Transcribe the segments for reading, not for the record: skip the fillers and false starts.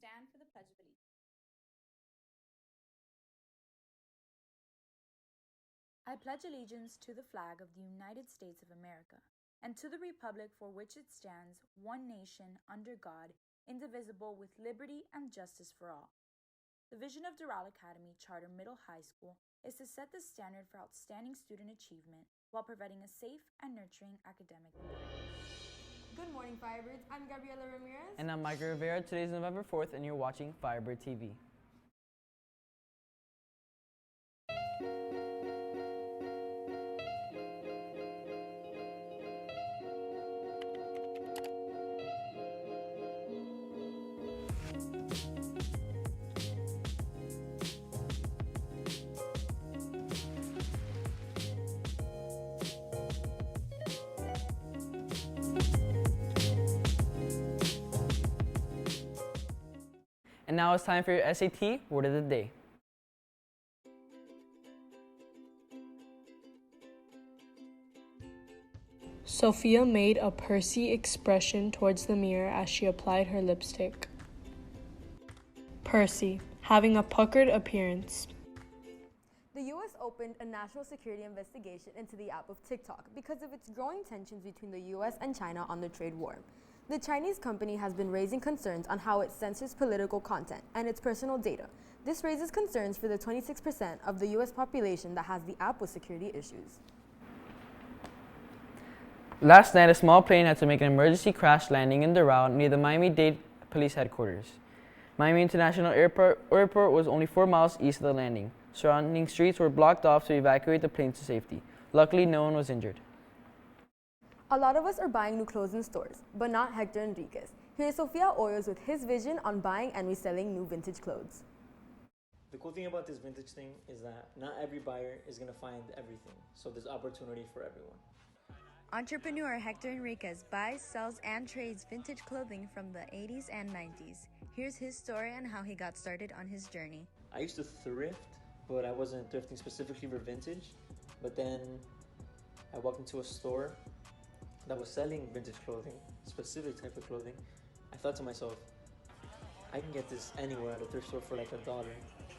stand for the Pledge of Allegiance. I pledge allegiance to the flag of the United States of America and to the republic for which it stands, one nation, under God, indivisible, with liberty and justice for all. The vision of Doral Academy Charter Middle High School is to set the standard for outstanding student achievement while providing a safe and nurturing academic environment. Good morning, Firebirds. I'm Gabriela Ramirez. And I'm Micah Rivera. Today's November 4th, and you're watching Firebird TV. And now it's time for your SAT Word of the Day. Sophia made a pursy expression towards the mirror as she applied her lipstick. Pursy, having a puckered appearance. The U.S. opened a national security investigation into the app of TikTok because of its growing tensions between the U.S. and China on the trade war. The Chinese company has been raising concerns on how it censors political content and its personal data. This raises concerns for the 26% of the U.S. population that has the app with security issues. Last night, a small plane had to make an emergency crash landing in Doral near the Miami-Dade Police Headquarters. Miami International Airport was only 4 miles east of the landing. Surrounding streets were blocked off to evacuate the plane to safety. Luckily, no one was injured. A lot of us are buying new clothes in stores, but not Hector Enriquez. Here's Sofia Hoyos with his vision on buying and reselling new vintage clothes. The cool thing about this vintage thing is that not every buyer is going to find everything, so there's opportunity for everyone. Entrepreneur Hector Enriquez buys, sells, and trades vintage clothing from the 80s and 90s. Here's his story on how he got started on his journey. I used to thrift, but I wasn't thrifting specifically for vintage. But then I walked into a store that was selling vintage clothing, specific type of clothing. I thought to myself, I can get this anywhere at a thrift store for like $1,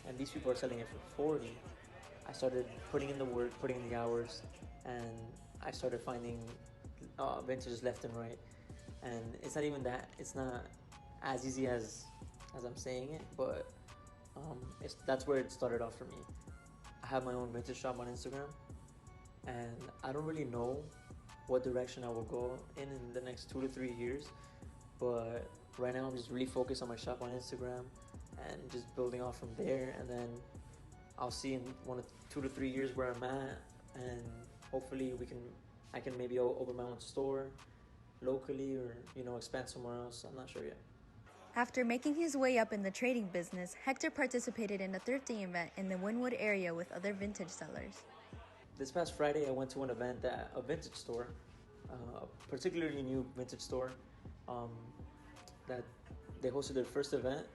and these people are selling it for 40. I started putting in the work, putting in the hours, and I started finding vintage left and right. And it's not even that, it's not as easy as I'm saying it, but that's where it started off for me. I have my own vintage shop on Instagram, and I don't really know what direction I will go in the next 2 to 3 years, but right now I'm just really focused on my shop on Instagram and just building off from there, and then I'll see in 2 to 3 years where I'm at, and hopefully I can maybe open my own store locally, or expand somewhere else. I'm not sure yet. After making his way up in the trading business, Hector participated in a thrifting event in the Wynwood area with other vintage sellers. This past Friday, I went to an event at a vintage store, a particularly new vintage store, that they hosted their first event.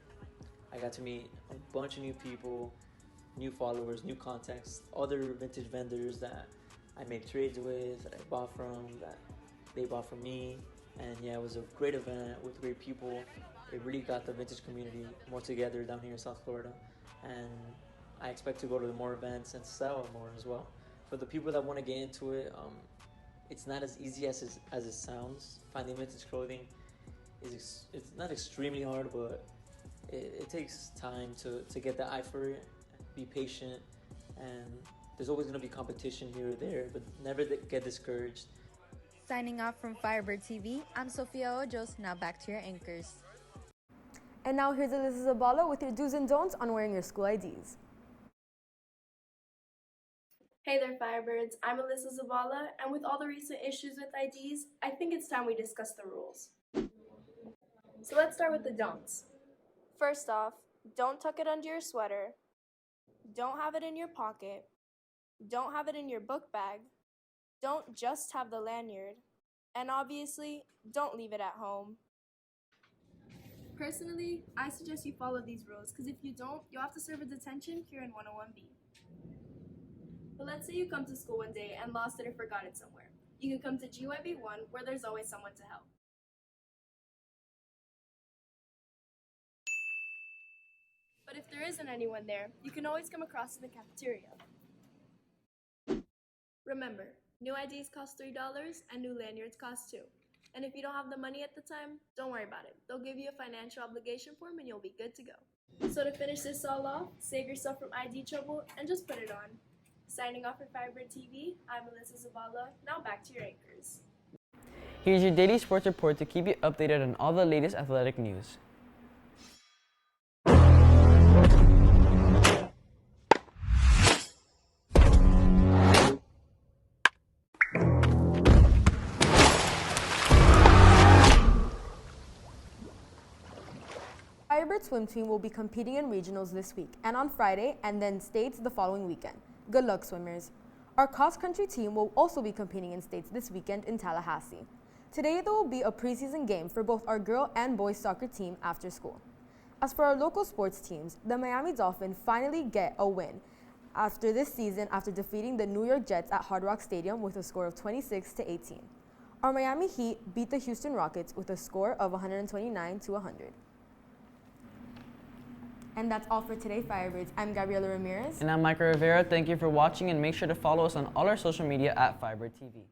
I got to meet a bunch of new people, new followers, new contacts, other vintage vendors that I make trades with, that I bought from, that they bought from me. And yeah, it was a great event with great people. It really got the vintage community more together down here in South Florida. And I expect to go to more events and sell more as well. For the people that want to get into it, it's not as easy as it sounds. Finding vintage clothing it's not extremely hard, but it takes time to get the eye for it. Be patient, and there's always going to be competition here or there, but never get discouraged. Signing off from Firebird TV, I'm Sofia Hoyos. Now back to your anchors. And now here's Alyssa Zabala with your do's and don'ts on wearing your school IDs. Hey there, Firebirds. I'm Alyssa Zabala, and with all the recent issues with IDs, I think it's time we discuss the rules. So let's start with the don'ts. First off, don't tuck it under your sweater. Don't have it in your pocket. Don't have it in your book bag. Don't just have the lanyard. And obviously, don't leave it at home. Personally, I suggest you follow these rules, because if you don't, you'll have to serve a detention here in 101B. But let's say you come to school one day and lost it or forgot it somewhere. You can come to GYB1, where there's always someone to help. But if there isn't anyone there, you can always come across in the cafeteria. Remember, new IDs cost $3 and new lanyards cost $2. And if you don't have the money at the time, don't worry about it. They'll give you a financial obligation form and you'll be good to go. So to finish this all off, save yourself from ID trouble and just put it on. Signing off for Firebird TV, I'm Alyssa Zavala. Now back to your anchors. Here's your daily sports report to keep you updated on all the latest athletic news. Firebird swim team will be competing in regionals this week and on Friday and then states the following weekend. Good luck, swimmers. Our cross-country team will also be competing in states this weekend in Tallahassee. Today there will be a preseason game for both our girl and boys soccer team after school. As for our local sports teams, the Miami Dolphins finally get a win after this season after defeating the New York Jets at Hard Rock Stadium with a score of 26-18. Our Miami Heat beat the Houston Rockets with a score of 129-100. And that's all for today, Firebirds. I'm Gabriela Ramirez. And I'm Micah Rivera. Thank you for watching, and make sure to follow us on all our social media at Firebird TV.